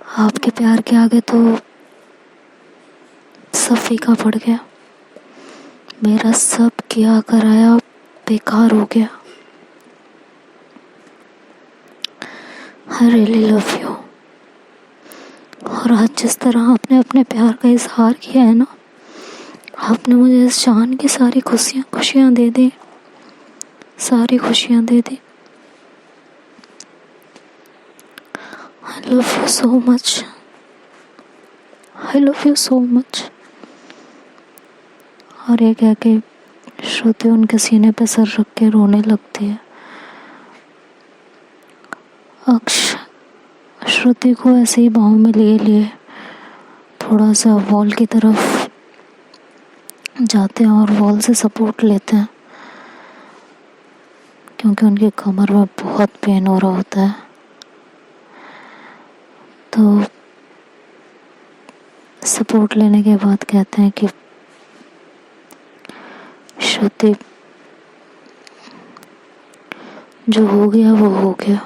आपके प्यार के आगे तो सब फीका पड़ गया। मेरा सब किया कराया बेकार हो गया। I really love you. और आज जिस तरह आपने अपने प्यार का इजहार किया है ना, आपने मुझे इस जान की सारी खुशियाँ दे दी, सारी खुशियाँ दे दी। I love you so much. I love you so much. और ये कह के श्रुति उनके सीने पे सर रख के रोने लगती है। अक्ष श्रुति को ऐसे ही बाहों में लिए लिए थोड़ा सा वॉल की तरफ जाते हैं और वॉल से सपोर्ट लेते हैं, क्योंकि उनकी कमर में बहुत पेन हो रहा होता है। तो सपोर्ट लेने के बाद कहते हैं कि श्रुति, जो हो गया वो हो गया,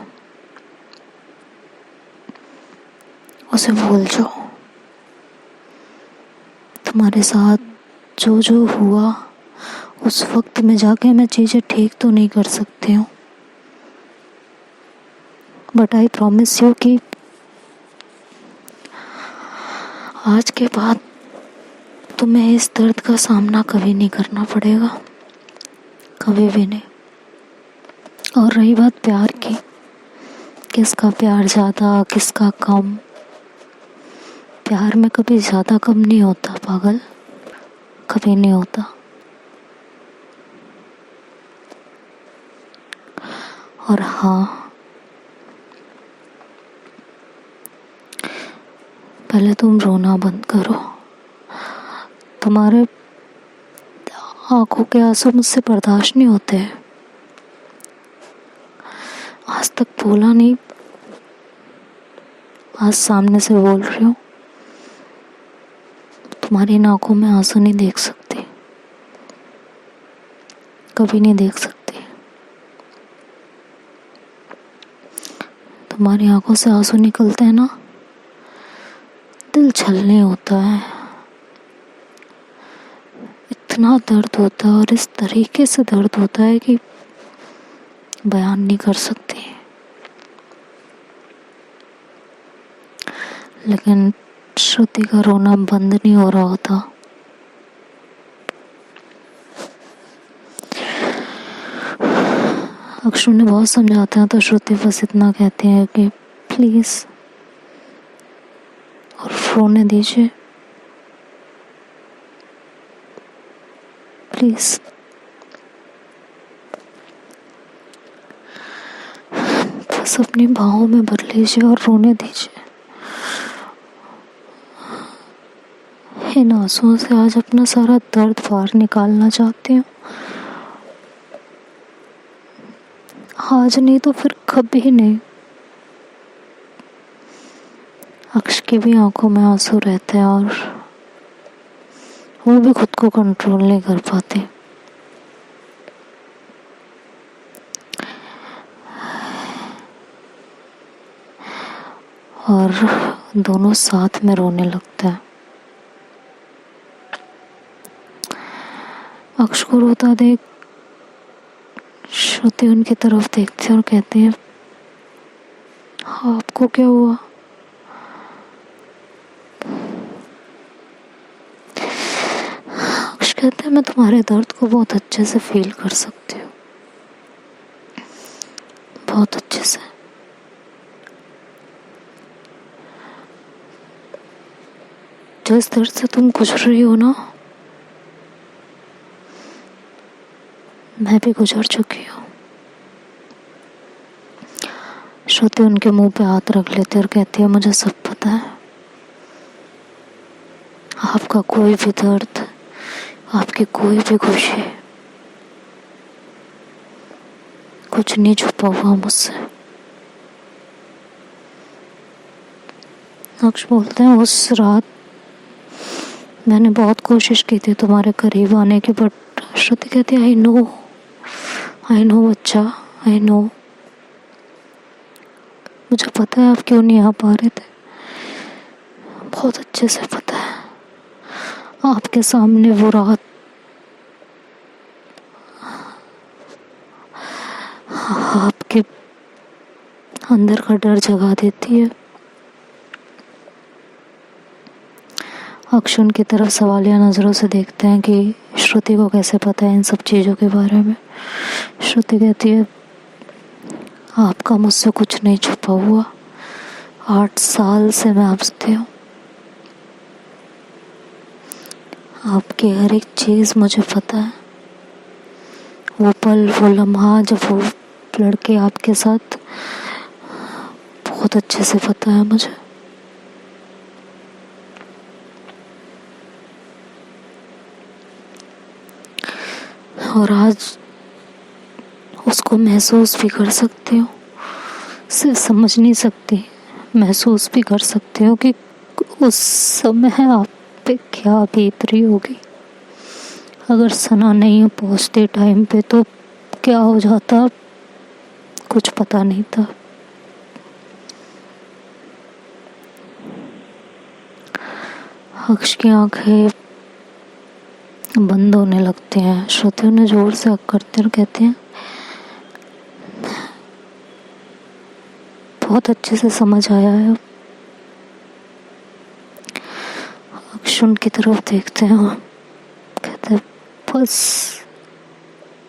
उसे भूल जाओ। तुम्हारे साथ जो जो हुआ उस वक्त में जाके मैं चीज़ें ठीक तो नहीं कर सकती हूँ, बट आई प्रॉमिस यू कि आज के बाद तुम्हें इस दर्द का सामना कभी नहीं करना पड़ेगा, कभी भी नहीं। और रही बात प्यार की, किसका प्यार ज़्यादा किसका कम, प्यार में कभी ज़्यादा कम नहीं होता पागल, कभी नहीं होता। और हाँ, पहले तुम रोना बंद करो। तुम्हारे आंखों के आंसू मुझसे बर्दाश्त नहीं होते। आज तक बोला नहीं, आज सामने से बोल रही हूँ। तुम्हारी इन आंखों में आंसू नहीं देख सकती, कभी नहीं देख सकती। तुम्हारी आंखों से आंसू निकलते हैं ना, दिल छलने होता है। इतना दर्द होता है और इस तरीके से दर्द होता है कि बयान नहीं कर सकती। लेकिन श्रुति का रोना बंद नहीं हो रहा होता। अक्षु ने बहुत समझाते हैं तो श्रुति बस इतना कहती है कि प्लीज और रोने दीजिए, प्लीज। बस अपनी बाहों में भर लीजिए और रोने दीजिए। इन आंसुओं से आज अपना सारा दर्द बाहर निकालना चाहती हूँ। आज नहीं तो फिर कभी नहीं। अक्ष की भी आंखों में आंसू रहते हैं और वो भी खुद को कंट्रोल नहीं कर पाती। और दोनों साथ में रोने लगते हैं। अक्ष को रोता देख श्रुति उनकी तरफ देखती है और कहती है, आपको क्या हुआ? अक्ष कहते हैं, मैं तुम्हारे दर्द को बहुत अच्छे से फील कर सकती हूँ, बहुत अच्छे से। जिस दर्द से तुम गुजर रही हो ना, मैं भी गुजर चुकी हूँ। श्रुति उनके मुंह पे हाथ रख लेती और कहती है, मुझे सब पता है। आपका कोई भी दर्द, आपकी कोई भी खुशी, कुछ नहीं छुपा हुआ मुझसे। अक्ष बोलते हैं, उस रात मैंने बहुत कोशिश की थी तुम्हारे करीब आने की, बट श्रुति कहती है, आई नो बच्चा, आई नो। मुझे पता है आप क्यों नहीं आ पा रहे थे, बहुत अच्छे से पता है आपके सामने वो रात आपके अंदर का डर जगा देती है। अक्ष उनकी तरफ सवालिया नज़रों से देखते हैं कि श्रुति को कैसे पता है इन सब चीज़ों के बारे में। श्रुति कहती है, आपका मुझसे कुछ नहीं छुपा हुआ। 8 साल से मैं आपसे हूँ। आपकी हर एक चीज़ मुझे पता है। वो पल, वो लम्हा जब वो लड़के आपके साथ, बहुत अच्छे से पता है मुझे। और आज उसको महसूस भी कर सकती हूँ। सिर्फ समझ नहीं सकती, महसूस भी कर सकती हूँ कि उस समय आप पे क्या बीत रही होगी। अगर सना नहीं पहुँचती टाइम पे तो क्या हो जाता, कुछ पता नहीं था। अक्ष की आंखें बंद होने लगती हैं। श्रुति उन्हें जोर से हक करते हैं और कहते हैं, बहुत अच्छे से समझ आया है। अक्ष उनकी तरफ देखते हैं और कहते हैं, बस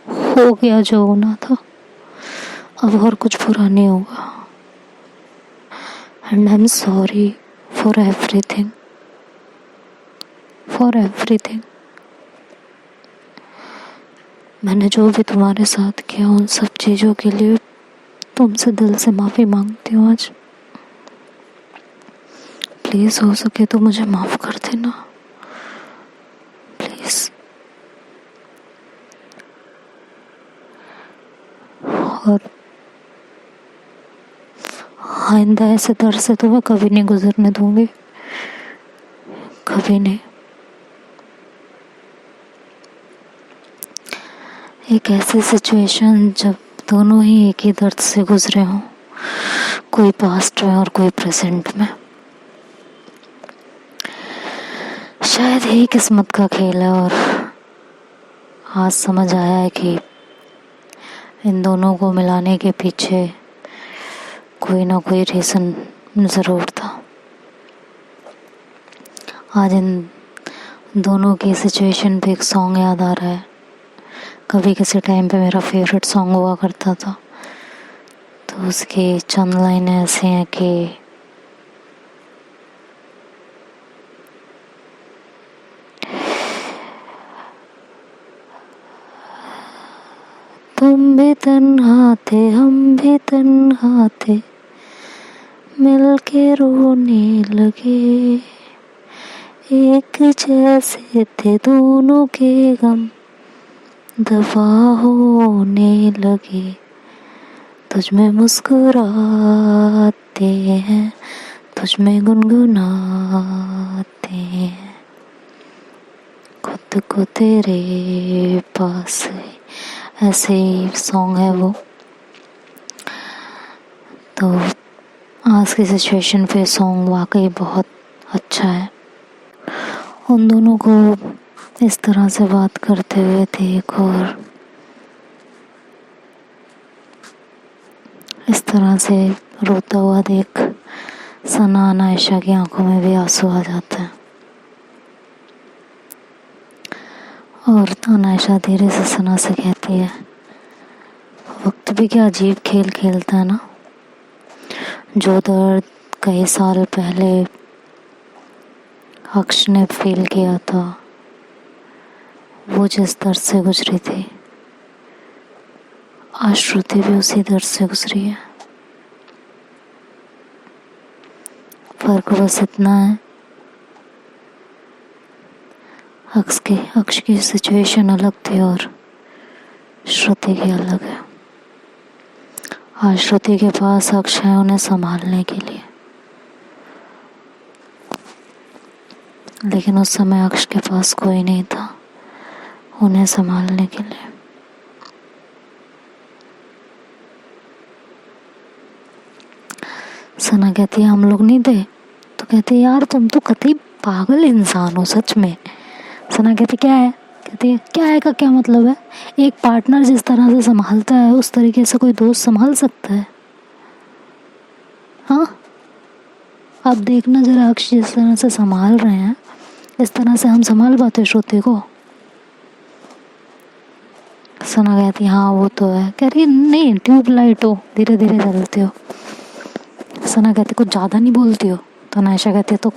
हो गया जो होना था, अब और कुछ बुरा नहीं होगा। And I am sorry for everything, for everything. मैंने जो भी तुम्हारे साथ किया उन सब चीज़ों के लिए तुमसे दिल से माफ़ी मांगती हूँ आज। प्लीज़ हो सके तो मुझे माफ़ कर देना, प्लीज़। और आइंदा ऐसे दर से तो मैं कभी नहीं गुजरने दूंगी, कभी नहीं। एक ऐसी सिचुएशन जब दोनों ही एक ही दर्द से गुजरे हों, कोई पास्ट में और कोई प्रेजेंट में, शायद यही किस्मत का खेल है। और आज समझ आया है कि इन दोनों को मिलाने के पीछे कोई ना कोई रीज़न ज़रूर था। आज इन दोनों की सिचुएशन पे एक सॉन्ग याद आ रहा है। कभी किसी टाइम पे मेरा फेवरेट सॉन्ग हुआ करता था, तो उसकी चंद लाइनें ऐसी हैं कि तुम भी तन्हा थे, हम भी तन्हा थे, मिलके रोने लगे, एक जैसे थे दोनों के गम, दवा होने लगे, तुझ में मुस्कुराते हैं, तुझ में गुनगुनाते हैं, खुद को तेरे पास। ऐसे ही सॉन्ग है वो। तो आज की सिचुएशन पे सॉन्ग वाकई बहुत अच्छा है। उन दोनों को इस तरह से बात करते हुए देख और इस तरह से रोता हुआ देख सना आयशा की आंखों में भी आंसू आ जाते हैं। और अनायशा धीरे से सना से कहती है, वक्त भी क्या अजीब खेल खेलता है ना। जो दर्द कई साल पहले अक्ष ने फील किया था, वो जिस दर्द से गुजरी थी, आज श्रुति भी उसी दर्द से गुजरी है। फर्क बस इतना है, अक्ष की सिचुएशन अलग थी और श्रुति की अलग है। आज श्रुति के पास अक्ष है उन्हें संभालने के लिए, लेकिन उस समय अक्ष के पास कोई नहीं था उन्हें संभालने के लिए। सना कहती है, हम लोग नहीं थे तो कहते यार तुम तो कतई पागल इंसान हो सच में। सना कहती क्या है? कहती है क्या है का क्या मतलब है? एक पार्टनर जिस तरह से संभालता है उस तरीके से कोई दोस्त संभाल सकता है? हाँ, आप देखना जरा अक्ष जिस तरह से संभाल रहे हैं इस तरह से हम संभाल पाते श्रुति को? सना कहती हाँ वो तो है। कह रही नहीं ट्यूबलाइट हो, धीरे धीरे चलते हो। सना कहती कुछ ज़्यादा नहीं बोलती हो? तो नायशा कहती है तो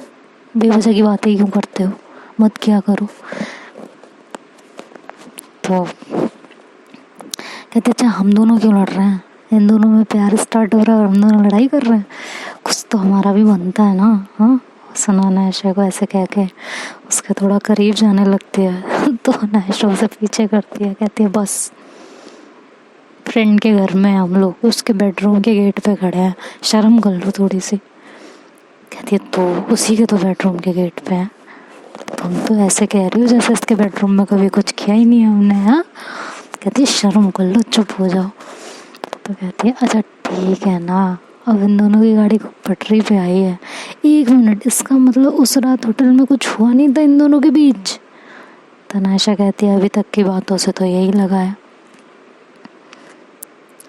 बेवजह की बातें क्यों करते हो, मत किया करो। तो कहते अच्छा हम दोनों क्यों लड़ रहे हैं, इन दोनों में प्यार स्टार्ट हो रहा है और हम दोनों लड़ाई कर रहे हैं, कुछ तो हमारा भी बनता है ना। हाँ, सना नायशा को ऐसे कह के उसके थोड़ा करीब जाने लगती है तो नायशा उसे पीछे करती है, कहती है बस फ्रेंड के घर में हम लोग उसके बेडरूम के गेट पे खड़े हैं, शर्म कर लो थोड़ी सी। कहती है तो उसी के तो बेडरूम के गेट पे हैं, तुम तो ऐसे कह रही हो जैसे इसके बेडरूम में कभी कुछ किया ही नहीं है हमने। हाँ, कहती है शर्म कर लो, चुप हो जाओ। तो कहती है अच्छा ठीक है ना, अब इन दोनों की गाड़ी पटरी पे आई है। 1 मिनट, इसका मतलब उस रात होटल में कुछ हुआ नहीं था इन दोनों के बीच? तनाशा कहती है अभी तक की बातों से तो यही लगा है,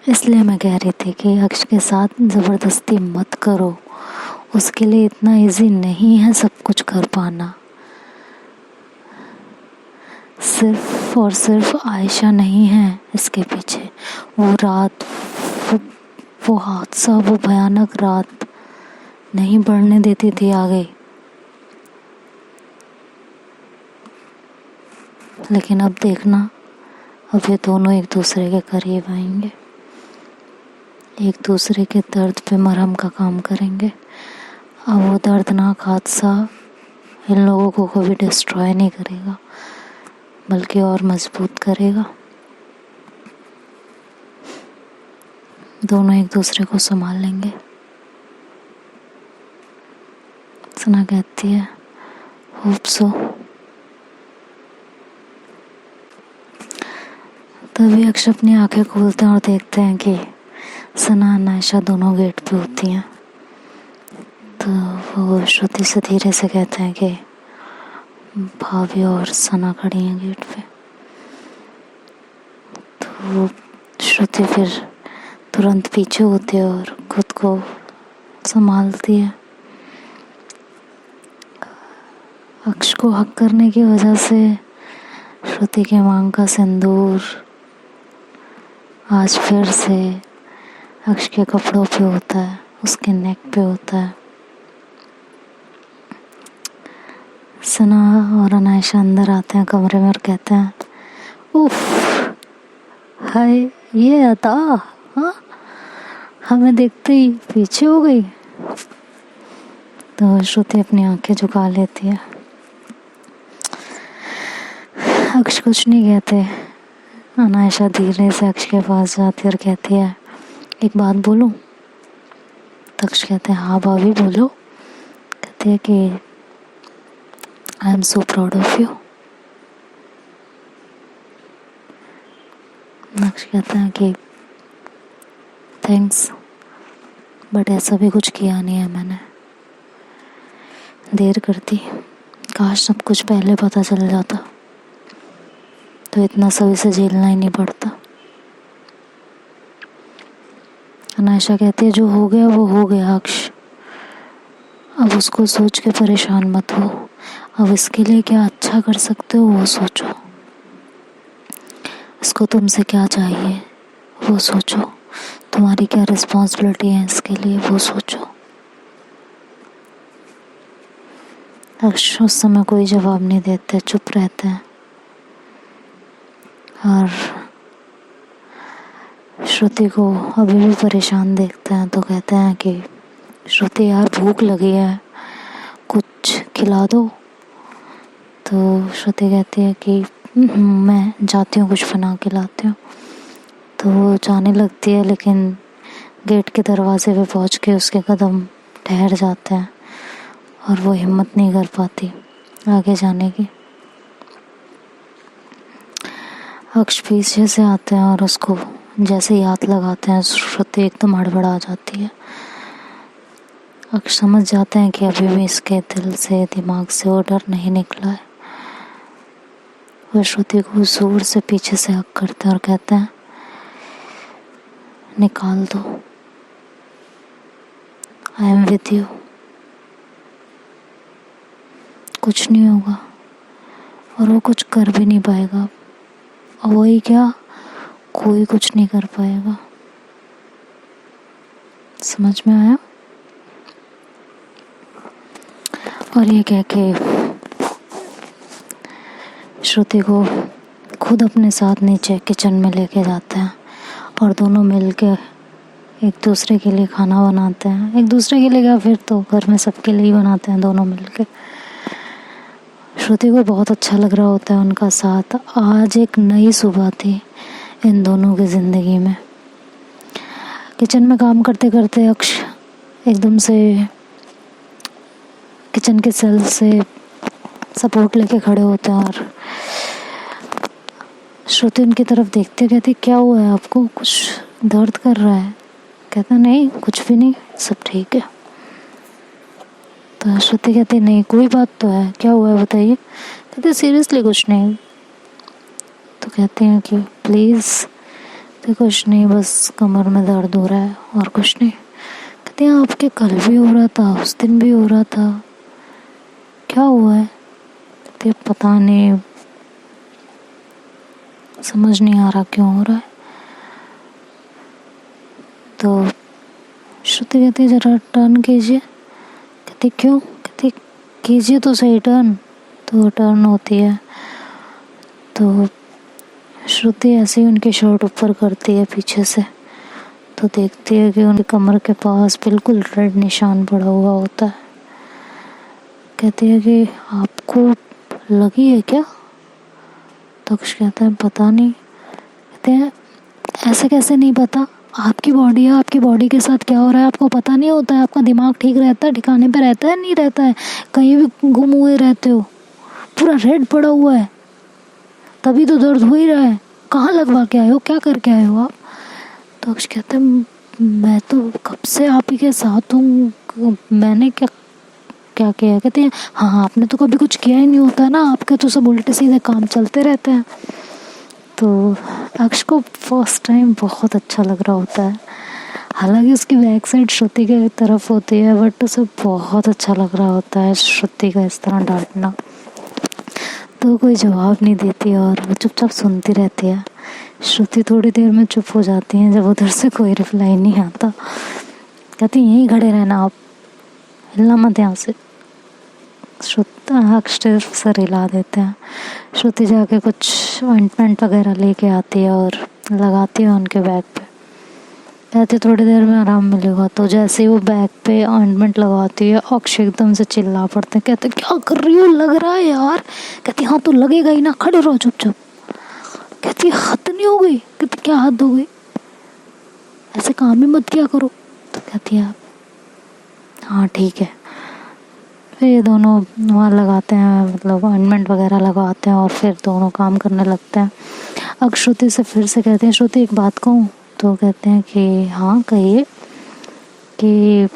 इसलिए मैं कह रही थी कि अक्ष के साथ ज़बरदस्ती मत करो, उसके लिए इतना इजी नहीं है सब कुछ कर पाना। सिर्फ और सिर्फ आयशा नहीं है इसके पीछे। वो रात, वो हादसा, वो भयानक रात नहीं बढ़ने देती थी आगे, लेकिन अब देखना, अब ये दोनों एक दूसरे के करीब आएंगे, एक दूसरे के दर्द पे मरहम का काम करेंगे। अब वो दर्दनाक हादसा इन लोगों को कभी डिस्ट्रॉय नहीं करेगा बल्कि और मजबूत करेगा। दोनों एक दूसरे को संभाल लेंगे। सना कहती है होप सो। तभी अक्ष अपनी आंखें खोलते हैं और देखते हैं कि सना और नायशा दोनों गेट पे होती हैं। तो वो श्रुति से धीरे से कहते हैं कि भाभी और सना खड़ी हैं गेट पे। तो श्रुति फिर तुरंत पीछे होती है और खुद को संभालती है। अक्ष को हक करने की वजह से श्रुति के मांग का सिंदूर आज फिर से अक्ष के कपड़ों पे होता है, उसके नेक पे होता है। सना और अनायशा अंदर आते हैं कमरे में और कहते हैं उफ हाय ये अता, हाँ हमें देखते ही पीछे हो गई। तो श्रुति अपनी आंखें झुका लेती है। अक्ष कुछ नहीं कहते। अनायशा धीरे से अक्ष के पास जाती है और कहती है एक बात बोलूं? तो अक्ष कहते हैं हाँ भाभी बोलो। कहते हैं कि I am so proud of you. अक्ष कहता है कि थैंक्स, बट ऐसा भी कुछ किया नहीं है मैंने, देर करती, काश सब कुछ पहले पता चल जाता तो इतना सब इसे झेलना ही नहीं पड़ता। अनायशा कहती है जो हो गया वो हो गया अक्ष, अब उसको सोच के परेशान मत हो, अब इसके लिए क्या अच्छा कर सकते हो वो सोचो, इसको तुमसे क्या चाहिए वो सोचो, तुम्हारी क्या रिस्पॉन्सिबिलिटी है इसके लिए वो सोचो। अक्ष उस समय कोई जवाब नहीं देते, चुप रहते हैं। और श्रुति को अभी भी परेशान देखते हैं तो कहते हैं कि श्रुति यार भूख लगी है, कुछ खिला दो। तो श्रुति कहती है कि मैं जाती हूँ, कुछ बना के लाती हूँ। तो वो जाने लगती है लेकिन गेट के दरवाजे पे पहुँच के उसके कदम ठहर जाते हैं और वो हिम्मत नहीं कर पाती आगे जाने की। अक्ष पीछे से आते हैं और उसको जैसे ही हाथ लगाते हैं श्रुति एकदम हड़बड़ा जाती है अक्ष समझ जाते हैं कि अभी भी इसके दिल से दिमाग से वो डर नहीं निकला है। वह श्रुति को जोर से पीछे से हक करते हैं और कहते हैं निकाल दो, आई एम विद यू, कुछ नहीं होगा। और वो कुछ कर भी नहीं पाएगा, और वही क्या, कोई कुछ नहीं कर पाएगा। समझ में आया? और ये कह के श्रुति को खुद अपने साथ नीचे किचन में लेके जाते हैं और दोनों मिलके एक दूसरे के लिए खाना बनाते हैं। एक दूसरे के लिए क्या, फिर तो घर में सबके लिए ही बनाते हैं दोनों मिलके। श्रुति को बहुत अच्छा लग रहा होता है उनका साथ। आज एक नई सुबह थी इन दोनों की ज़िंदगी में। किचन में काम करते करते अक्ष एकदम से किचन के सेल से सपोर्ट लेके खड़े होते हैं और श्रुति उनकी तरफ देखते कहती क्या हुआ है आपको, कुछ दर्द कर रहा है? कहता नहीं कुछ भी नहीं, सब ठीक है। तो श्रुति कहती नहीं कोई बात तो है, क्या हुआ है बताइए। कहते सीरियसली कुछ नहीं। तो कहते हैं कि प्लीज़, तो कुछ नहीं, बस कमर में दर्द हो रहा है और कुछ नहीं। कहते हैं आपके कल भी हो रहा था, उस दिन भी हो रहा था, क्या हुआ है? कहते पता नहीं, समझ नहीं आ रहा क्यों हो रहा है। तो श्रुति कहती है जरा टर्न कीजिए। कहती क्यों? कहती कीजिए तो सही टर्न। तो टर्न होती है तो श्रुति ऐसे ही उनकी शर्ट ऊपर करती है पीछे से, तो देखती है कि उनकी कमर के पास बिल्कुल रेड निशान पड़ा हुआ होता है। कहती है कि आपको लगी है क्या? तो अक्ष कहता है पता नहीं। कहते हैं ऐसे कैसे नहीं पता, आपकी बॉडी है, आपकी बॉडी के साथ क्या हो रहा है आपको पता नहीं होता है? आपका दिमाग ठीक रहता है, ठिकाने पे रहता है, नहीं रहता है? कहीं भी गुम हुए रहते हो? पूरा रेड पड़ा हुआ है, तभी तो दर्द हो ही रहा है। कहाँ लगवा के आए हो, क्या करके आए हो आप? तो अक्ष कहते हैं मैं तो कब से आप ही के साथ हूँ, मैंने क्या क्या किया? कहते हैं हाँ आपने तो कभी कुछ किया ही नहीं होता ना, आपके तो सब उल्टे सीधे काम चलते रहते हैं। तो अक्ष को फर्स्ट टाइम बहुत अच्छा लग रहा होता है। हालांकि उसकी बैक साइड श्रुति के तरफ होती है, बट उसे बहुत अच्छा लग रहा होता है श्रुति का इस तरह डांटना। तो कोई जवाब नहीं देती और वो चुपचाप सुनती रहती है। श्रुति थोड़ी देर में चुप हो जाती है जब उधर से कोई रिप्लाई नहीं आता। कहती यहीं खड़े रहना आप, हिलना मत यहाँ से। अक्ष सिर्फ सर हिला देते हैं। श्रुति जाके कुछ ऑइंटमेंट वगैरह लेके आती है और लगाती है उनके बैक पे। कहती थोड़ी देर में आराम मिलेगा। तो जैसे ही वो बैक पे ऑइंटमेंट लगाती है अक्ष एकदम से चिल्ला पड़ते हैं। कहते क्या कर रही हो, लग रहा है यार। कहती हाँ तो लगेगा ही ना, खड़े रहो चुपचाप। कहती हद नहीं हो गई। कहती क्या हद हो गई, ऐसे काम ही मत किया करो। तो कहती है हाँ ठीक है। फिर ये दोनों वहाँ लगाते हैं, मतलब ऑइंटमेंट वगैरह लगाते हैं और फिर दोनों काम करने लगते हैं। अब श्रुति से फिर से कहते हैं श्रुति एक बात कहूँ? तो कहते हैं कि हाँ कहिए। कि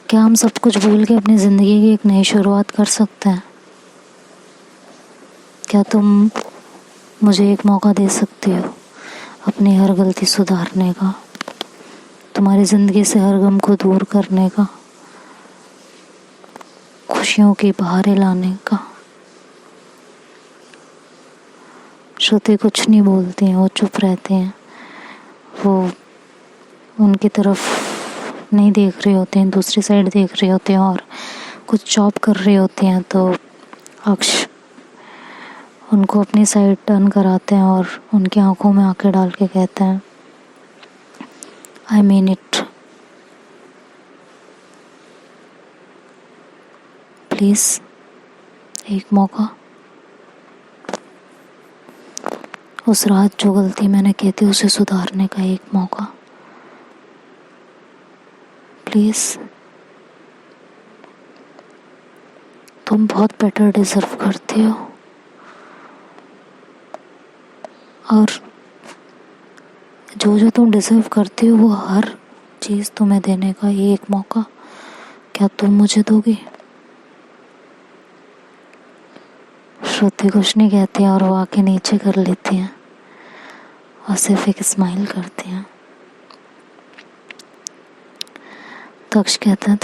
क्या हम सब कुछ भूल के अपनी ज़िंदगी की एक नई शुरुआत कर सकते हैं? क्या तुम मुझे एक मौका दे सकती हो अपनी हर गलती सुधारने का, तुम्हारी ज़िंदगी से हर गम को दूर करने का, खुशियों की बहारें लाने का? श्रुति कुछ नहीं बोलती हैं, वो चुप रहती हैं। वो उनकी तरफ नहीं देख रही होती हैं, दूसरी साइड देख रही होती हैं और कुछ जॉब कर रही होती हैं। तो अक्ष उनको अपनी साइड टर्न कराते हैं और उनकी आंखों में आंखें डाल के कहते हैं आई मीन इट, प्लीज़ एक मौका। उस रात जो गलती मैंने की थी उसे सुधारने का एक मौका, प्लीज़। तुम बहुत बेटर डिजर्व करती हो और जो जो तुम डिजर्व करती हो वो हर चीज़ तुम्हें देने का, ये एक मौका क्या तुम मुझे दोगी? श्रुति कुछ नहीं कहती और वो आके नीचे कर लेती हैं और सिर्फ एक स्माइल करती हैं। तो अक्ष कहते हैं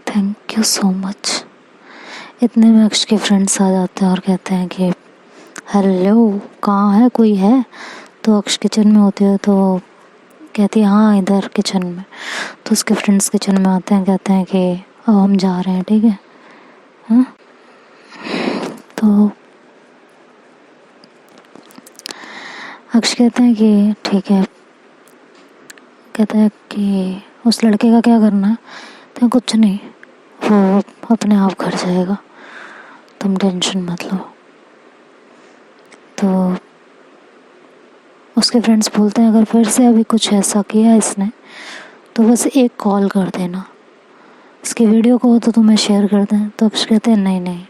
थैंक यू सो मच। इतने में अक्ष के फ्रेंड्स आ जाते हैं और कहते हैं कि हेलो, कहाँ है, कोई है? तो अक्ष किचन में होती है तो कहती है हाँ इधर किचन में। तो उसके फ्रेंड्स किचन में आते हैं, कहते हैं कि अब हम जा रहे हैं, ठीक है? हाँ, तो अक्ष कहते हैं कि ठीक है। कहता है कि उस लड़के का क्या करना है? तो कुछ नहीं, वो अपने आप घर जाएगा, तुम टेंशन मत लो। तो उसके फ्रेंड्स बोलते हैं अगर फिर से अभी कुछ ऐसा किया इसने तो बस एक कॉल कर देना, इसकी वीडियो को तो तुम्हें शेयर कर दें। तो अक्ष कहते हैं नहीं,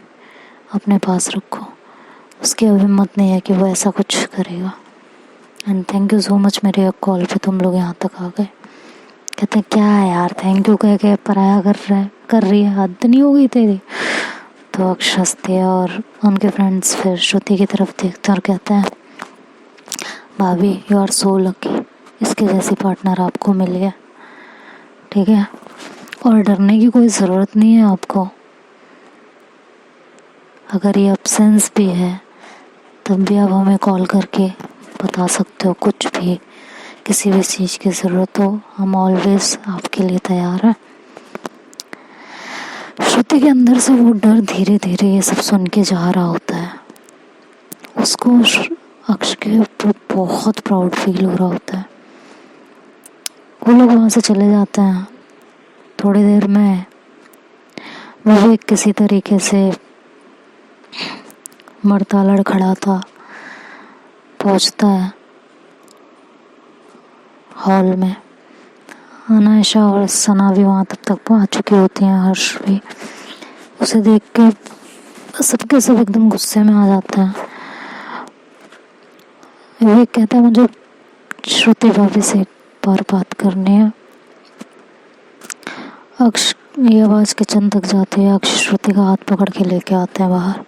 अपने पास रखो, उसकी अब हिम्मत नहीं है कि वो ऐसा कुछ करेगा। And thank you so much, मेरे कॉल पे तुम लोग यहाँ तक आ गए। कहते हैं क्या है यार, थैंक यू कह के पराया कर रही है, हद नहीं हो गई तेरी? तो अक्ष हंसते हैं और उनके फ्रेंड्स फिर श्रुति की तरफ देखते हैं और कहते हैं भाभी यू आर सो लकी, इसके जैसी पार्टनर आपको मिल गया, ठीक है? और डरने की कोई ज़रूरत नहीं है आपको। अगर ये एब्सेंस भी है तब भी आप हमें कॉल करके बता सकते हो, कुछ भी, किसी भी चीज़ की ज़रूरत हो, हम ऑलवेज आपके लिए तैयार हैं। श्रुति के अंदर से वो डर धीरे धीरे ये सब सुन के जा रहा होता है। उसको अक्ष के ऊपर बहुत प्राउड फील हो रहा होता है। वो लोग वहाँ से चले जाते हैं। थोड़ी देर में वो किसी तरीके से मरता लड़खड़ा था पहुँचता है हॉल में। अनायशा और सना भी वहाँ तक पहुँच चुकी होती हैं। हर्ष भी उसे देख के सबके सब एकदम गुस्से में आ जाते हैं। विवेक कहता है मुझे श्रुति भाभी से एक बार बात करनी है। अक्ष ये आवाज़ किचन तक जाती है। अक्ष श्रुति का हाथ पकड़ के लेके आते हैं बाहर।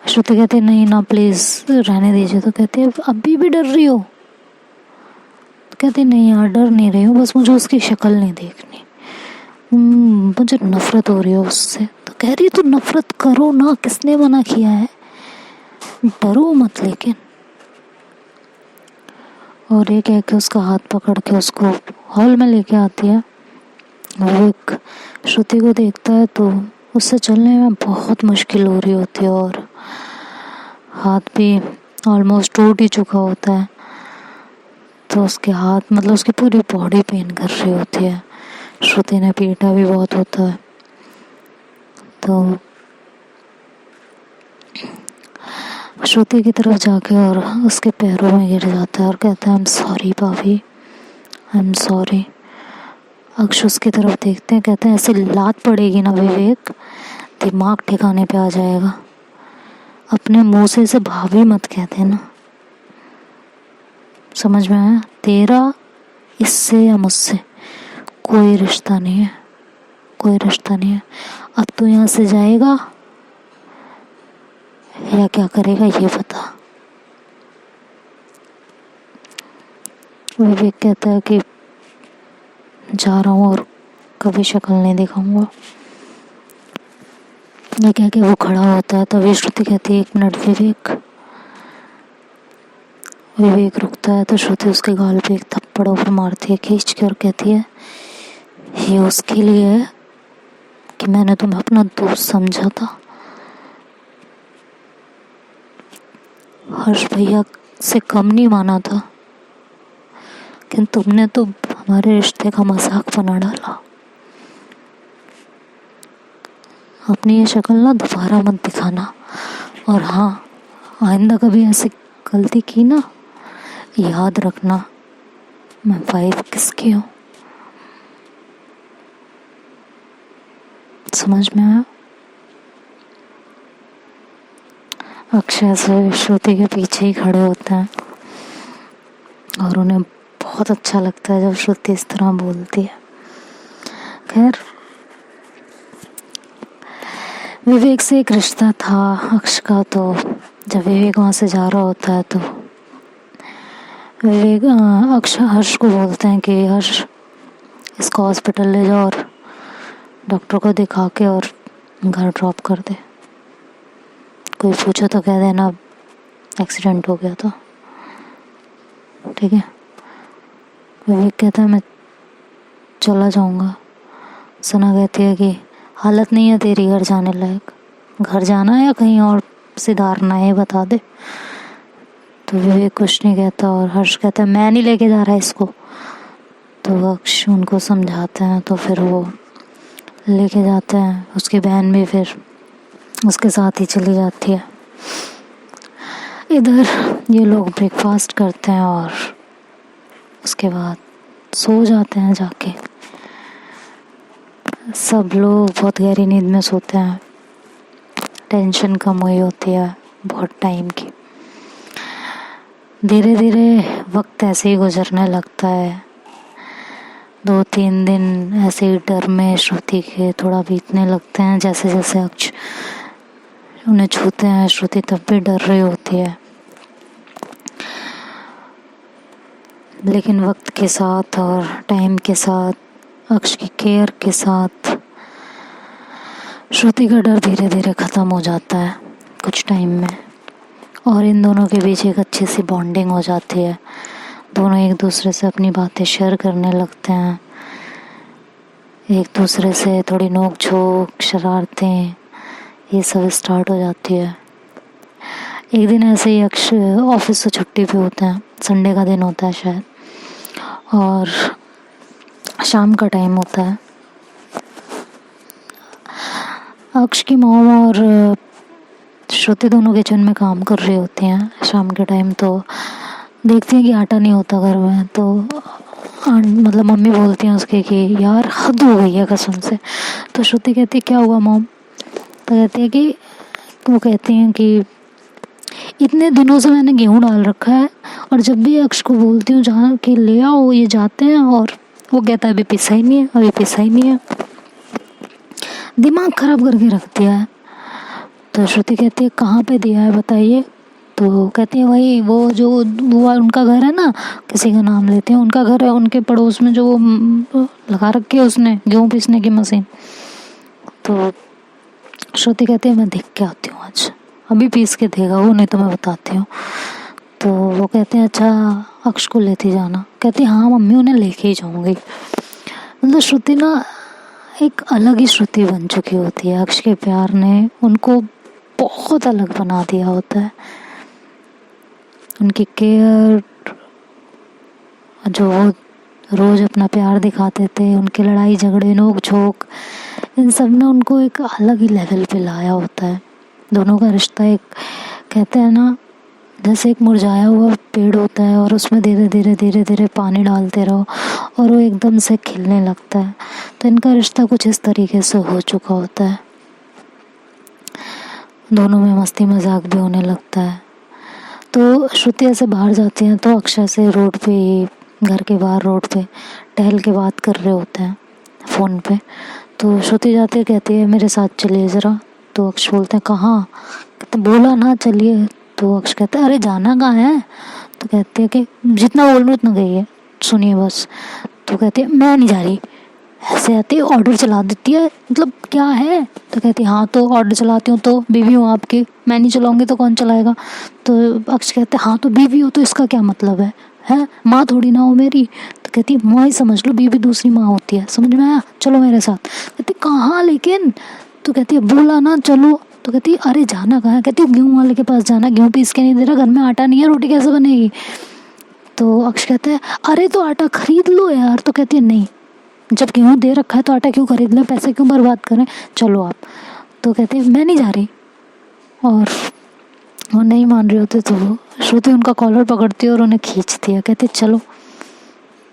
श्रुति कहती है नहीं ना प्लीज़ रहने दीजिए। तो कहती है अभी भी डर रही हो? तो कहती है नहीं यार डर नहीं रही हूँ, बस मुझे उसकी शक्ल नहीं देखनी, मुझे नफरत हो रही है उससे। तो कह रही है तो नफरत करो ना, किसने मना किया है, डरो मत। लेकिन और ये कह के उसका हाथ पकड़ के उसको हॉल में लेके आती है। विवेक श्रुति को देखता है तो उससे चलने में बहुत मुश्किल हो रही होती है और हाथ भी ऑलमोस्ट टूट ही चुका होता है। तो उसके हाथ मतलब उसकी पूरी बॉडी पेन कर रही होती है। श्रुति ने पीटा भी बहुत होता है। तो श्रुति की तरफ जाके और उसके पैरों में गिर जाता है और कहता है आई एम सॉरी भाभी, आई एम सॉरी। अक्ष उसकी तरफ देखते हैं, कहते हैं ऐसे लात पड़ेगी ना विवेक, दिमाग ठिकाने पे आ जाएगा। अपने मुंह से इसे भाभी मत कहते ना, समझ में आया? तेरा इससे या मुझसे कोई रिश्ता नहीं है, कोई रिश्ता नहीं है। अब तू यहाँ से जाएगा या क्या करेगा ये बता। विवेक कहता है कि जा रहा हूँ और कभी शक्ल नहीं दिखाऊंगा। ये कह के वो खड़ा होता है। तभी श्रुति कहती है एक मिनट विवेक। विवेक रुकता है तो श्रुति उसके गाल पे एक थप्पड़ ऊपर मारती है खींच के और कहती है ये उसके लिए है कि मैंने तुम्हें अपना दोस्त समझा था। हर्ष भैया से कम नहीं माना था, लेकिन तुमने तो हमारे रिश्ते का मजाक बना डाला। अपनी ये शक्ल ना दोबारा मत दिखाना, और हाँ आइंदा कभी ऐसी गलती की ना, याद रखना मैं वाइफ किसकी हूँ। समझ में आया? अक्षय से श्रुति के पीछे ही खड़े होते हैं और उन्हें बहुत अच्छा लगता है जब श्रुति इस तरह बोलती है। खैर, विवेक से एक रिश्ता था अक्ष का, तो जब विवेक वहाँ से जा रहा होता है तो विवेक अक्ष हर्ष को बोलते हैं कि हर्ष, इसको हॉस्पिटल ले जाओ और डॉक्टर को दिखा के और घर ड्रॉप कर दे। कोई पूछो तो कह देना एक्सीडेंट हो गया था, ठीक है। विवेक कहता है मैं चला जाऊंगा। सना कहती है कि हालत नहीं है तेरी घर जाने लायक, घर जाना है या कहीं और सिधारना है बता दे। तो विवेक कुछ नहीं कहता और हर्ष कहता है मैं नहीं लेके जा रहा इसको। तो अक्ष उनको समझाते हैं, तो फिर वो लेके जाते हैं। उसकी बहन भी फिर उसके साथ ही चली जाती है। इधर ये लोग ब्रेकफास्ट करते हैं और उसके बाद सो जाते हैं जाके। सब लोग बहुत गहरी नींद में सोते हैं, टेंशन कम हुई होती है बहुत टाइम की। धीरे धीरे वक्त ऐसे ही गुजरने लगता है। 2-3 दिन ऐसे ही डर में श्रुति के थोड़ा बीतने लगते हैं। जैसे जैसे अक्ष उन्हें छूते हैं, श्रुति तब भी डर रही होती है। लेकिन वक्त के साथ और टाइम के साथ, अक्ष की केयर के साथ, श्रुति का डर धीरे धीरे ख़त्म हो जाता है कुछ टाइम में। और इन दोनों के बीच एक अच्छी सी बॉन्डिंग हो जाती है। दोनों एक दूसरे से अपनी बातें शेयर करने लगते हैं। एक दूसरे से थोड़ी नोक झोंक, शरारतें, ये सब स्टार्ट हो जाती है। एक दिन ऐसे ही अक्ष ऑफिस से छुट्टी पे होते हैं, संडे का दिन होता है शायद, और शाम का टाइम होता है। अक्ष की मॉम और श्रुति दोनों किचन में काम कर रही होती हैं शाम के टाइम। तो देखती हैं कि आटा नहीं होता घर में। तो मतलब मम्मी बोलती हैं उसके कि यार हद हो गई है कसम से। तो श्रुति कहती है क्या हुआ मॉम? तो कहती है कि वो कहती हैं कि इतने दिनों से मैंने गेहूँ डाल रखा है और जब भी अक्ष को बोलती हूँ जहाँ कि ले आओ, ये जाते हैं और वो कहता है अभी पिसा ही नहीं है, अभी पिसा ही नहीं है। दिमाग खराब करके रख दिया है। तो श्रुति कहती है कहाँ पे दिया है बताइए? तो कहती है वही वो जो वो उनका घर है ना, किसी का नाम लेते हैं, उनका घर है उनके पड़ोस में जो वो लगा रखी है उसने गेहूँ पीसने की मशीन। तो श्रुति कहती है मैं देख के आती हूँ, आज अभी पीस के देगा वो, नहीं तो मैं बताती हूँ। तो वो कहते हैं अच्छा अक्ष को लेती जाना। कहती है हाँ मम्मी उन्हें लेके ही जाऊँगी। मतलब श्रुति ना एक अलग ही श्रुति बन चुकी होती है। अक्ष के प्यार ने उनको बहुत अलग बना दिया होता है। उनकी केयर, जो रोज अपना प्यार दिखाते थे, उनके लड़ाई झगड़े नोक झोंक, इन सब ने उनको एक अलग ही लेवल पे लाया होता है। दोनों का रिश्ता एक, कहते हैं ना जैसे एक मुरझाया हुआ पेड़ होता है और उसमें धीरे धीरे धीरे धीरे पानी डालते रहो और वो एकदम से खिलने लगता है। तो इनका रिश्ता कुछ इस तरीके से हो चुका होता है। दोनों में मस्ती मजाक भी होने लगता है। तो श्रुति ऐसे बाहर जाती हैं तो अक्षय से रोड पे, घर के बाहर रोड पे टहल के बात कर रहे होते हैं फ़ोन पे। तो श्रुति जाती है, कहती है मेरे साथ चलिए ज़रा। तो अक्ष बोलते हैं कहाँ? कहते बोला ना चलिए। तो अक्ष कहता है अरे जाना कहाँ है? तो कहती है कि जितना बोल रही उतना गई है, सुनिए बस। तो कहती है मैं नहीं जा रही। ऐसे आती है ऑर्डर चला देती है, मतलब क्या है? तो कहती है हाँ तो ऑर्डर चलाती हूँ तो बीवी हूँ आपकी, मैं नहीं चलाऊंगी तो कौन चलाएगा? तो अक्ष कहते हैं हाँ तो बीवी हो तो इसका क्या मतलब है माँ थोड़ी ना हो मेरी। तो कहती है माँ ही समझ लो, बीवी दूसरी माँ होती है, समझ में आया? चलो मेरे साथ। कहती कहाँ लेकिन? तो कहती है बोला ना चलो। तो कहती है अरे जाना कहाँ है? कहती है गेहूँ वाले के पास जाना, गेहूँ पीस के नहीं दे रहा, घर में आटा नहीं है, रोटी कैसे बनेगी? तो अक्ष कहता है अरे तो आटा खरीद लो यार। तो कहती है नहीं, जब गेहूँ दे रखा है तो आटा क्यों खरीद लें, पैसे क्यों बर्बाद करें, चलो आप। तो कहते हैं मैं नहीं जा रही। और वो नहीं मान रहे होते तो श्रुति उनका कॉलर पकड़ती है और उन्हें खींचती है, कहते चलो।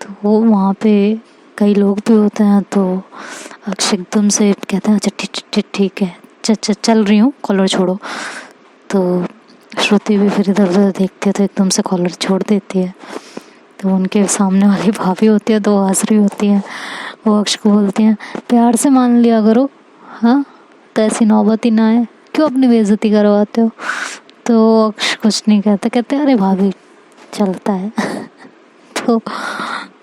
तो वो वहाँ पे कई लोग भी होते हैं। तो अक्ष एकदम से कहते हैं अच्छा ठीक है चल रही हूँ, कॉलर छोड़ो। तो श्रुति भी फिर इधर उधर देखती है तो एकदम से कॉलर छोड़ देती है। तो उनके सामने वाली भाभी होती है तो वो हंस रही होती है। वो अक्ष को बोलती हैं प्यार से मान लिया करो, हाँ, तो ऐसी नौबत ही ना आए, क्यों अपनी बेइज्जती करवाते हो। तो अक्ष कुछ नहीं कहते, कहते अरे भाभी चलता है। तो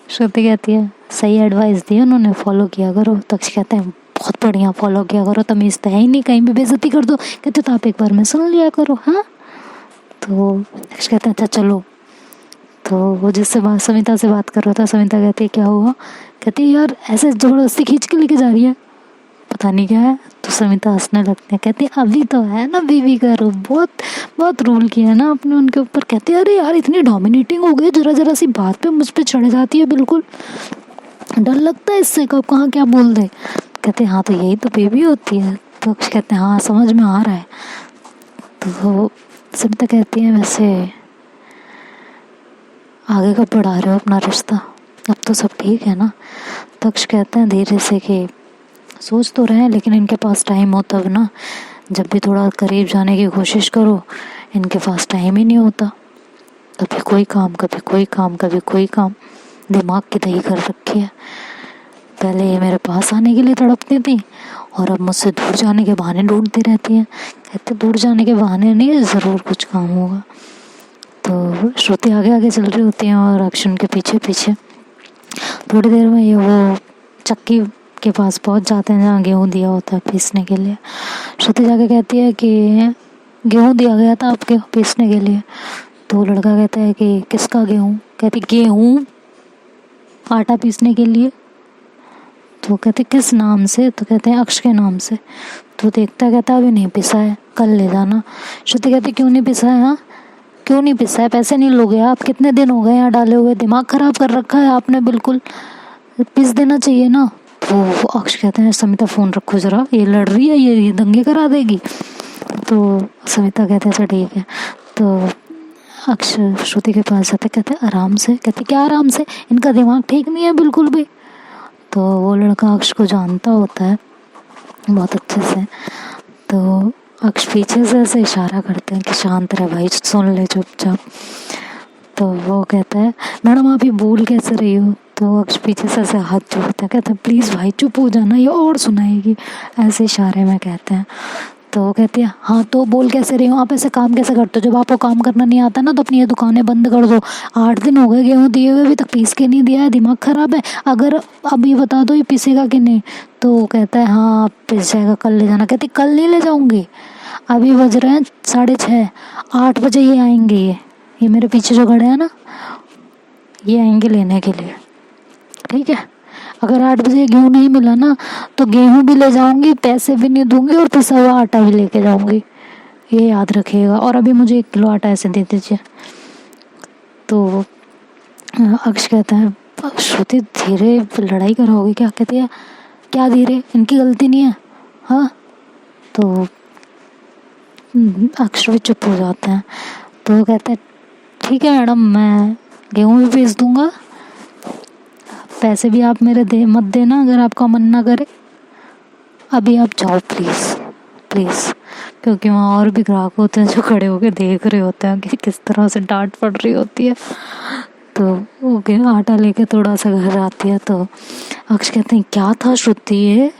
श्रुति कहती है सही एडवाइस दी उन्होंने, फॉलो किया करो। तो अक्ष कहते हैं बहुत बढ़िया, फॉलो किया करो, तमीज़ तो है ही नहीं, कहीं भी बेइज्जती कर दो। कहते तो आप एक बार में सुन लिया करो, हाँ। तो अक्ष कहते हैं अच्छा चलो। तो वो जिससे सविता से बात कर रहा था, सविता कहती है क्या हुआ। कहती है यार ऐसे ज़बरदस्ती खींच के लेके जा रही है, पता नहीं क्या है। तो सविता हंसने लगती है, कहती है अभी तो है ना बीवी का रूप, बहुत बहुत रूल किया है ना आपने उनके ऊपर। कहती है अरे यार इतनी डोमिनेटिंग हो गई, जरा जरा सी बात पे मुझ पे चढ़ जाती है, बिल्कुल डर लगता है इससे, कब कहाँ क्या बोल दे। कहते हाँ तो यही तो बेबी होती है। तो अक्ष कहते हैं हाँ समझ में आ रहा है। तो सविता कहती है वैसे आगे कब बढ़ा रहे हो अपना रिश्ता, अब तो सब ठीक है ना। तो अक्ष कहते हैं धीरे से कि सोच तो रहे हैं लेकिन इनके पास टाइम हो तब ना, जब भी थोड़ा करीब जाने की कोशिश करो इनके पास टाइम ही नहीं होता। कभी कोई काम कभी कोई काम कभी कोई काम, दिमाग की दही कर रखी है। पहले ये मेरे पास आने के लिए तड़पती थी और अब मुझसे दूर जाने के बहाने ढूंढती रहती हैं। कहते दूर जाने के बहाने नहीं, ज़रूर कुछ काम होगा। तो श्रुति आगे आगे चल रही होती हैं और अक्ष उनके पीछे पीछे। थोड़ी देर में ये वो चक्की के पास पहुंच जाते हैं जहाँ गेहूँ दिया होता है पीसने के लिए। श्रुति जाके कहती है कि गेहूँ दिया गया था आपके पीसने के लिए। तो लड़का कहता है कि किसका गेहूँ। कहती गेहूँ आटा पीसने के लिए। तो कहते किस नाम से। तो कहते हैं अक्ष के नाम से। तो देखता कहता अभी नहीं पिसा है, कल ले जाना। श्रुति कहती क्यों नहीं पिसा है, हाँ क्यों नहीं पिसा है, पैसे नहीं लोगे आप, कितने दिन हो गए यहाँ डाले हुए, दिमाग खराब कर रखा है आपने, बिल्कुल पीस देना चाहिए ना। तो अक्ष कहते हैं सविता फ़ोन रखो ज़रा, ये लड़ रही है, ये दंगे करा देगी। तो सविता कहते हैं अच्छा ठीक है। तो अक्ष श्रुति के पास जाते, कहते आराम से। कहते क्या आराम से, इनका दिमाग ठीक नहीं है बिल्कुल भी। तो वो लड़का अक्ष को जानता होता है बहुत अच्छे से। तो अक्ष पीछे से ऐसे इशारा करते हैं कि शांत रहे भाई, सुन ले चुपचाप। तो वो कहता है मैडम आप ये बोल कैसे रही हो। तो अक्ष पीछे से ऐसे हाथ जोड़ता है, कहता है प्लीज़ भाई चुप हो जाना, ये और सुनाएगी, ऐसे इशारे में कहते हैं। तो वो कहती है हाँ तो बोल कैसे रही हो, आप ऐसे काम कैसे करते हो, जब आपको काम करना नहीं आता ना तो अपनी ये दुकानें बंद कर दो। 8 दिन हो गए गेहूँ दिए हुए, अभी तक पीस के नहीं दिया है, दिमाग ख़राब है, अगर अब ये बता दो ये पीसेगा कि नहीं। तो वो कहता है हाँ पिस जाएगा, कल ले जाना। कहती कल नहीं ले जाऊँगी, अभी बज रहे हैं 6:30, 8 बजे ये आएंगे, ये मेरे पीछे जो खड़े हैं ना ये आएंगे लेने के लिए, ठीक है। अगर 8 बजे गेहूँ नहीं मिला ना तो गेहूँ भी ले जाऊंगी, पैसे भी नहीं दूंगी और पिसा हुआ आटा भी लेके जाऊंगी, ये याद रखिएगा। और अभी मुझे 1 किलो आटा ऐसे दे दीजिए। तो अक्ष कहता है श्रुति धीरे लड़ाई कराओगी क्या। कहती है क्या धीरे, इनकी गलती नहीं है, हाँ। तो अक्ष भी चुप हो जाते हैं। तो वो कहते हैं ठीक है मैडम, मैं गेहूँ भी भेज दूंगा, पैसे भी आप मेरे मत देना अगर आपका मन ना करे, अभी आप जाओ प्लीज़ प्लीज़। क्योंकि वहाँ और भी ग्राहक होते हैं जो खड़े होकर देख रहे होते हैं कि किस तरह से डांट पड़ रही होती है। तो वो आटा लेके थोड़ा सा घर आती है। तो अक्ष कहते हैं क्या था श्रुति ये।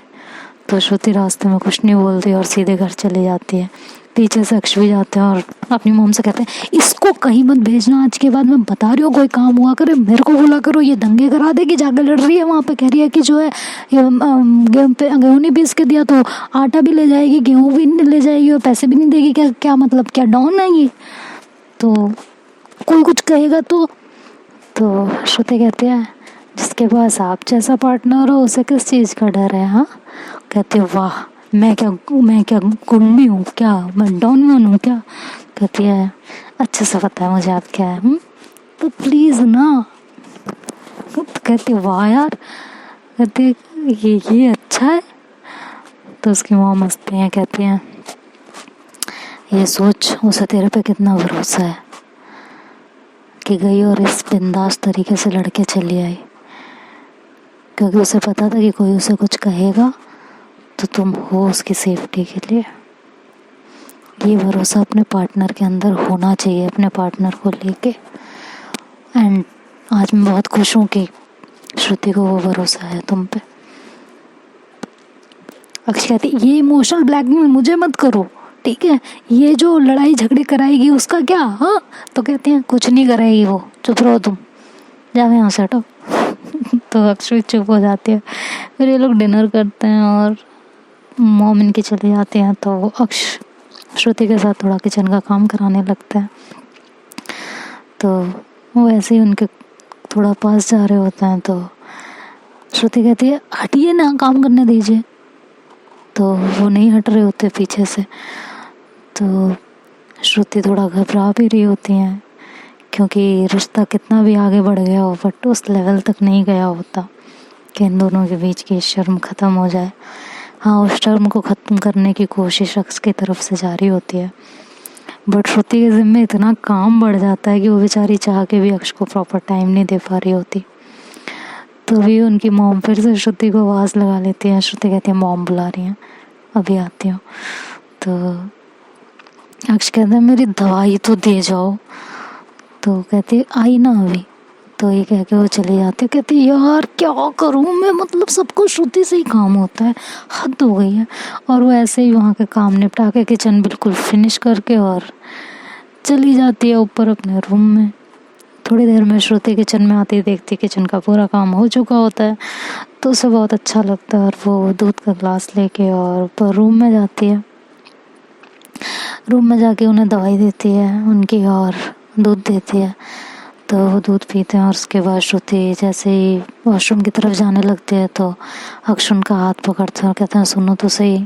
तो श्रुति रास्ते में कुछ नहीं बोलती और सीधे घर चली जाती है। पीछे से अक्ष भी जाते हैं और अपनी मॉम से कहते हैं इसको कहीं मत भेजना, आज के बाद मैं बता रही हूँ, कोई काम हुआ करे मेरे को बोला करो, ये दंगे करा देगी, जाकर लड़ रही है वहाँ पे, कह रही है कि जो है गेहूँ नहीं पीस के दिया तो आटा भी ले जाएगी, गेहूँ भी ले जाएगी और पैसे भी नहीं देगी, क्या क्या मतलब, क्या डॉन है ये। तो कोई कुछ कहेगा तो श्रुति कहती है जिसके पास आप जैसा पार्टनर हो उसे किस चीज़ का डर है, हाँ। कहती है वाह मैं क्या गुंडी हूँ क्या, मैं डॉन हूँ क्या। कहती है अच्छे से पता है मुझे आप क्या है, तो प्लीज़ ना। तो कहती वाह यार, कहती ये अच्छा है। तो उसकी मॉम हंसती हैं, कहती हैं ये सोच उसे तेरे पे कितना भरोसा है कि गई और इस बिंदास तरीके से लड़के चली आई, क्योंकि उसे पता था कि कोई उसे कुछ कहेगा तो तुम हो उसकी सेफ्टी के लिए। ये भरोसा अपने पार्टनर के अंदर होना चाहिए, अपने पार्टनर को लेके। एंड आज मैं बहुत खुश हूँ कि श्रुति को वो भरोसा है तुम पे। अक्षय कहती ये इमोशनल ब्लैकमेल मुझे मत करो, ठीक है, ये जो लड़ाई झगड़े कराएगी उसका क्या। हाँ तो कहते हैं कुछ नहीं कराएगी वो, चुप रहो तुम, जाओ यहाँ से हटो। तो अक्षय चुप हो जाती है। फिर ये लोग डिनर करते हैं और मॉम इनकी चली जाती हैं, तो अक्ष श्रुति के साथ थोड़ा किचन का काम कराने लगता है। तो वो ऐसे ही उनके थोड़ा पास जा रहे होते हैं, तो श्रुति कहती है हटिए ना, काम करने दीजिए। तो वो नहीं हट रहे होते पीछे से। तो श्रुति थोड़ा घबरा भी रही होती हैं, क्योंकि रिश्ता कितना भी आगे बढ़ गया हो बट उस लेवल तक नहीं गया होता कि इन दोनों के बीच की शर्म ख़त्म हो जाए। हाँ, उस शर्म को ख़त्म करने की कोशिश अक्ष की तरफ से जारी होती है, बट श्रुति के ज़िम्मे इतना काम बढ़ जाता है कि वो बेचारी चाह के भी अक्ष को प्रॉपर टाइम नहीं दे पा रही होती। तो भी उनकी मॉम फिर से श्रुति को आवाज़ लगा लेती है। श्रुति कहती है मॉम बुला रही हैं, अभी आती हूँ। तो अक्ष कहता है मेरी दवाई तो दे जाओ। तो कहती है आई ना अभी। तो ये कह के वो चली जाती है। कहती है यार क्या करूँ मैं, मतलब सबको श्रुति से ही काम होता है, हद हो गई है। और वो ऐसे ही वहाँ के काम निपटा के किचन बिल्कुल फिनिश करके और चली जाती है ऊपर अपने रूम में। थोड़ी देर में श्रुति किचन में आती है, देखती किचन का पूरा काम हो चुका होता है, तो उसे बहुत अच्छा लगता है और वो दूध का ग्लास लेके और ऊपर रूम में जाती है। रूम में जाके उन्हें दवाई देती है उनकी और दूध देती है। तो वो दूध पीते हैं और उसके बाद श्रुति जैसे ही वॉशरूम की तरफ जाने लगती है तो अक्ष उनका हाथ पकड़ते हैं और कहते हैं सुनो तो सही,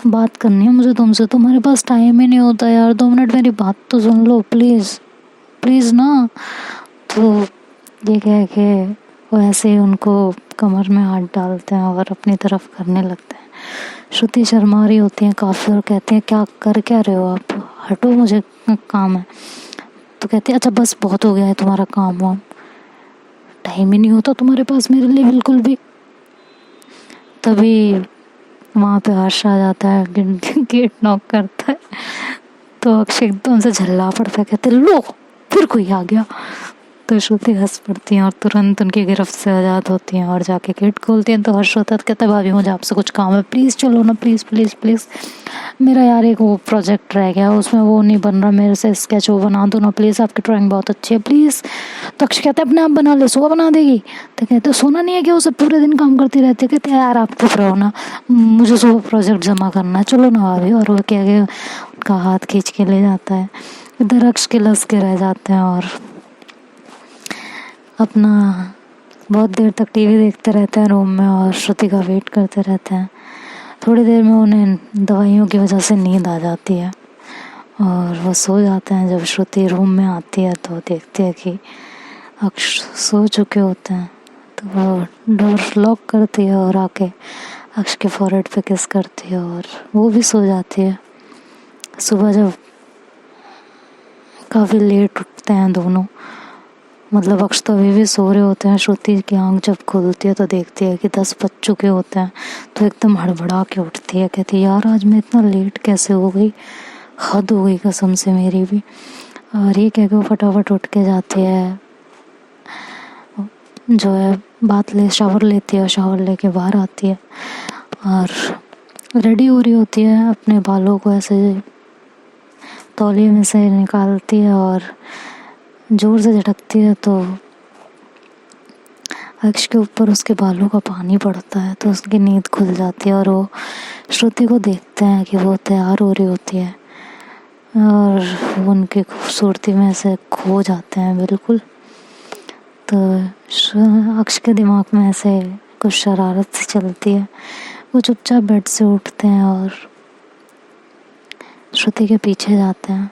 बात करनी है मुझे तुमसे, तुम्हारे पास टाइम ही नहीं होता यार, 2 मिनट मेरी बात तो सुन लो प्लीज़ प्लीज़ ना। तो ये कह के वो ऐसे ही उनको कमर में हाथ डालते हैं और अपनी तरफ करने लगते हैं। श्रुति शर्मा रही होती हैं काफ़ी और कहती हैं क्या रहे हो आप, हटो मुझे काम है। तो कहती है अच्छा बस बहुत हो गया है तुम्हारा काम वाम, टाइम ही नहीं होता तुम्हारे पास मेरे लिए बिल्कुल भी। तभी वहाँ पे हर्ष आ जाता है, गेट नॉक करता है। तो अक्षय एकदम से झल्ला पड़ता है, कहते लो फिर कोई आ गया। तो श्रुति हंस पड़ती हैं और तुरंत उनकी गिरफ्त से आज़ाद होती हैं और जाके गेट खोलती हैं। तो हर्ष होता है, कहता है भाभी मुझे आपसे कुछ काम है, प्लीज़ चलो ना, प्लीज़ प्लीज़ प्लीज़, मेरा यार एक वो प्रोजेक्ट रह गया, उसमें वो नहीं बन रहा, मेरे से स्केच वो बना दो ना प्लीज़, आपकी ड्राइंग बहुत अच्छी है प्लीज़। तो अक्षय कहते हैं अपने आप बना ले, सुबह बना देगी। तो कहते सोना नहीं है कि उसे पूरे दिन काम करती रहती है। कहते यार आप चुप रहो ना, मुझे सुबह प्रोजेक्ट जमा करना है, चलो ना भाभी। और वो क्या गया उनका हाथ खींच के ले जाता है। इधर अक्ष के लस के रह जाते हैं और अपना बहुत देर तक टीवी देखते रहते हैं रूम में और श्रुति का वेट करते रहते हैं। थोड़ी देर में उन्हें दवाइयों की वजह से नींद आ जाती है और वो सो जाते हैं। जब श्रुति रूम में आती है तो देखती है कि अक्ष सो चुके होते हैं। तो वो डोर लॉक करती है और आके अक्ष के फॉरहेड पे किस करती है और वो भी सो जाती है। सुबह जब काफ़ी लेट उठते हैं दोनों, मतलब अक्ष तो अभी भी सो रहे होते हैं। श्रुति की आंख जब खुलती है तो देखती है कि 10 बज चुके होते हैं। तो एकदम हड़बड़ा के उठती है, कहती है यार आज मैं इतना लेट कैसे हो गई, हद हो गई कसम से मेरी भी। और ये कह के वो फटाफट उठ के जाती है, जो है शावर लेती है, शावर लेके बाहर आती है और रेडी हो रही होती है। अपने बालों को ऐसे तौलिए में से निकालती है और जोर से झटकती है तो अक्ष के ऊपर उसके बालों का पानी पड़ता है। तो उसकी नींद खुल जाती है और वो श्रुति को देखते हैं कि वो तैयार हो रही होती है और वो उनकी खूबसूरती में से खो जाते हैं बिल्कुल। तो अक्ष के दिमाग में ऐसे कुछ शरारत सी चलती है। वो चुपचाप बेड से उठते हैं और श्रुति के पीछे जाते हैं।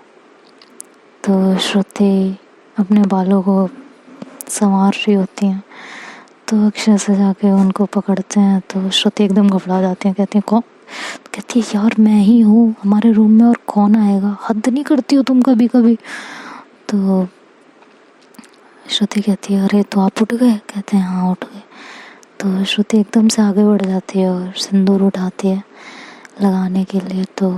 तो श्रुति अपने बालों को संवार रही होती हैं। तो अक्षय से जाके उनको पकड़ते हैं तो श्रुति एकदम घबरा जाती हैं, कहती हैं कौन? कहती है यार मैं ही हूँ हमारे रूम में, और कौन आएगा, हद नहीं करती हो तुम कभी कभी। तो श्रुति कहती है अरे तो आप उठ गए? कहते हैं हाँ उठ गए। तो श्रुति एकदम से आगे बढ़ जाती है और सिंदूर उठाती है लगाने के लिए। तो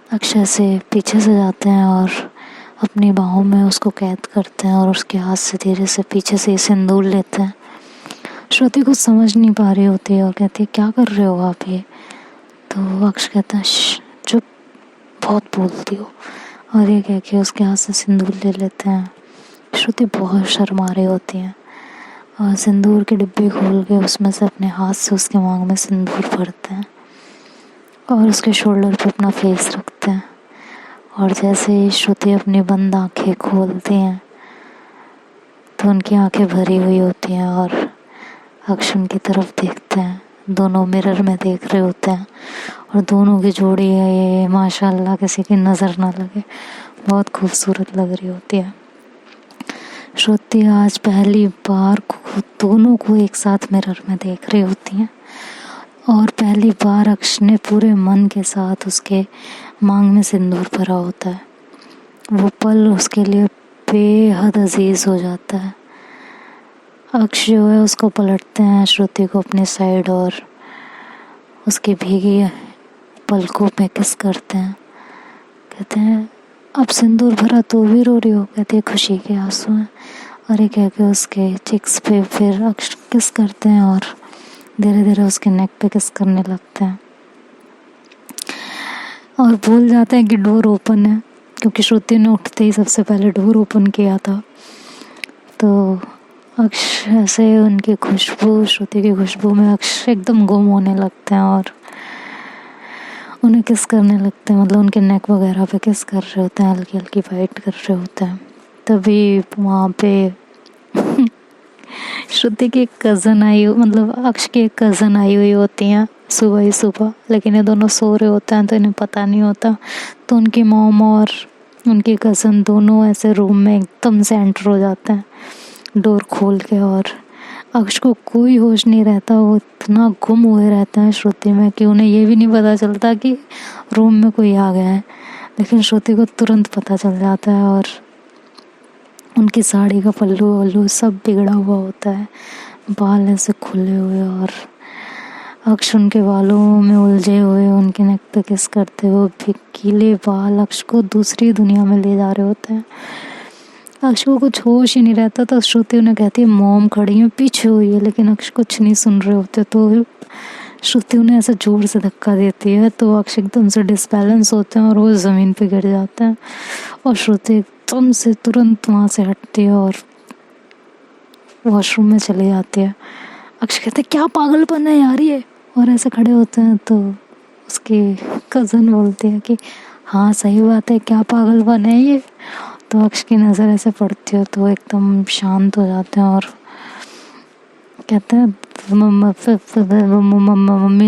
अक्षय से पीछे से जाते हैं और अपनी बाहों में उसको कैद करते हैं और उसके हाथ से धीरे से पीछे से सिंदूर लेते हैं। श्रुति कुछ समझ नहीं पा रही होती है और कहती है क्या कर रहे हो आप ये? तो अक्ष कहता है चुप, बहुत बोलती हो। और ये कह के उसके हाथ से सिंदूर ले लेते हैं। श्रुति बहुत शर्मा रही होती है और सिंदूर के डिब्बे खोल के उसमें से अपने हाथ से उसके मांग में सिंदूर भरते हैं और उसके शोल्डर पे अपना फेस रखते हैं। और जैसे ही श्रुति अपनी बंद आंखें खोलती हैं तो उनकी आंखें भरी हुई होती हैं और अक्ष उनकी तरफ देखते हैं। दोनों मिरर में देख रहे होते हैं और दोनों की जोड़ी है ये माशाल्लाह किसी की नज़र ना लगे, बहुत खूबसूरत लग रही होती है। श्रुति आज पहली बार दोनों को एक साथ मिरर में देख रही होती हैं और पहली बार अक्ष ने पूरे मन के साथ उसके मांग में सिंदूर भरा होता है। वो पल उसके लिए बेहद अजीज हो जाता है। अक्ष जो है उसको पलटते हैं श्रुति को अपनी साइड और उसकी भीगी पलकों पे किस करते हैं। कहते हैं अब सिंदूर भरा तो भी रो रही हो? कहती है खुशी के आंसू हैं। और ये कह के उसके चिक्स पे फिर अक्ष किस करते हैं और धीरे धीरे उसके नेक पे किस करने लगते हैं और भूल जाते हैं कि डोर ओपन है, क्योंकि श्रुति ने उठते ही सबसे पहले डोर ओपन किया था। तो अक्ष ऐसे उनकी खुशबू, श्रुति की खुशबू में अक्ष एकदम गुम होने लगते हैं और उन्हें किस करने लगते हैं, मतलब उनके नेक वगैरह पे किस कर रहे होते हैं, हल्की हल्की फाइट कर रहे होते हैं। तभी वहाँ पे श्रुति की एक कज़न आई, मतलब अक्ष की एक कज़न आई हुई होती हैं सुबह ही सुबह, लेकिन ये दोनों सो रहे होते हैं तो इन्हें पता नहीं होता। तो उनकी मॉम और उनकी कज़न दोनों ऐसे रूम में एकदम से एंटर हो जाते हैं डोर खोल के और अक्ष को कोई होश नहीं रहता। वो इतना गुम हुए रहते हैं श्रुति में कि उन्हें ये भी नहीं पता चलता कि रूम में कोई आ गया है, लेकिन श्रुति को तुरंत पता चल जाता है और उनकी साड़ी का पल्लू वल्लू सब बिगड़ा हुआ होता है, बाल ऐसे खुले हुए और अक्ष उनके बालों में उलझे हुए उनके नेक पे किस करते हुए गीले बाल अक्ष को दूसरी दुनिया में ले जा रहे होते हैं। अक्ष को कुछ होश ही नहीं रहता। तो श्रुति उन्हें कहती है मॉम खड़ी है पीछे हुई है, लेकिन अक्ष कुछ नहीं सुन रहे होते। तो श्रुति उन्हें ऐसा जोर से धक्का देती है तो अक्ष एकदम से डिसबैलेंस होते हैं और वो ज़मीन पे गिर जाते हैं और श्रुति एकदम से तुरंत वहाँ से हटती है और वॉशरूम में चली जाती है। अक्ष कहते क्या पागलपन है यार ये, और ऐसे खड़े होते हैं तो उसकी कज़न बोलती है कि हाँ सही बात है, क्या पागलपन है ये। तो अक्ष की नज़र ऐसे पड़ती है तो एकदम शांत हो जाते हैं और कहते हैं मम्मी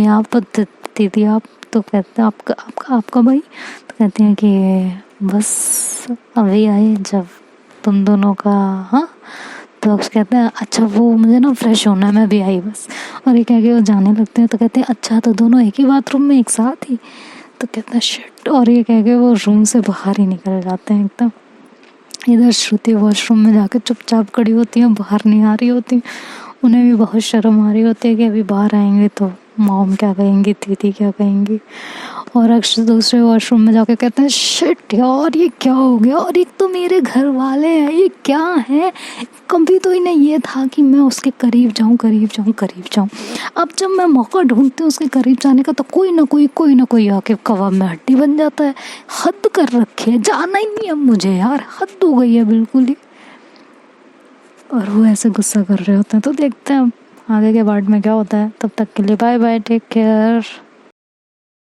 आप, दीदी आप। तो कहते हैं आपका भाई। तो कहते हैं कि बस अभी आए जब तुम दोनों का। हाँ, तो अक्ष कहते हैं अच्छा वो मुझे ना फ्रेश होना है, मैं भी आई बस। और ये कह के वो जाने लगते हैं। तो कहते हैं अच्छा तो दोनों एक ही बाथरूम में एक साथ ही। तो कहते हैं शिट, और ये कह के वो रूम से बाहर ही निकल जाते हैं एकदम। इधर श्रुति वॉशरूम में जाकर चुपचाप खड़ी होती है, बाहर नहीं आ रही होती। उन्हें भी बहुत शर्म आ रही होती है कि अभी बाहर आएंगे तो मॉम क्या कहेंगी, दीदी क्या कहेंगी। और अक्ष दूसरे वॉशरूम में जाके कहते हैं शिट यार ये क्या हो गया, और एक तो मेरे घर वाले हैं, ये क्या है। कभी तो इन्हें ये था कि मैं उसके करीब जाऊं। अब जब मैं मौका ढूंढती हूँ उसके करीब जाने का तो कोई ना कोई आके कबाब में हड्डी बन जाता है। हद कर रखी है, जाना ही नहीं अब मुझे यार, हद हो गई है बिल्कुल ही। और वो ऐसे गुस्सा कर रहे होते हैं। तो देखते हैं आगे के पार्ट में क्या होता है। तब तक के लिए बाय बाय, टेक केयर।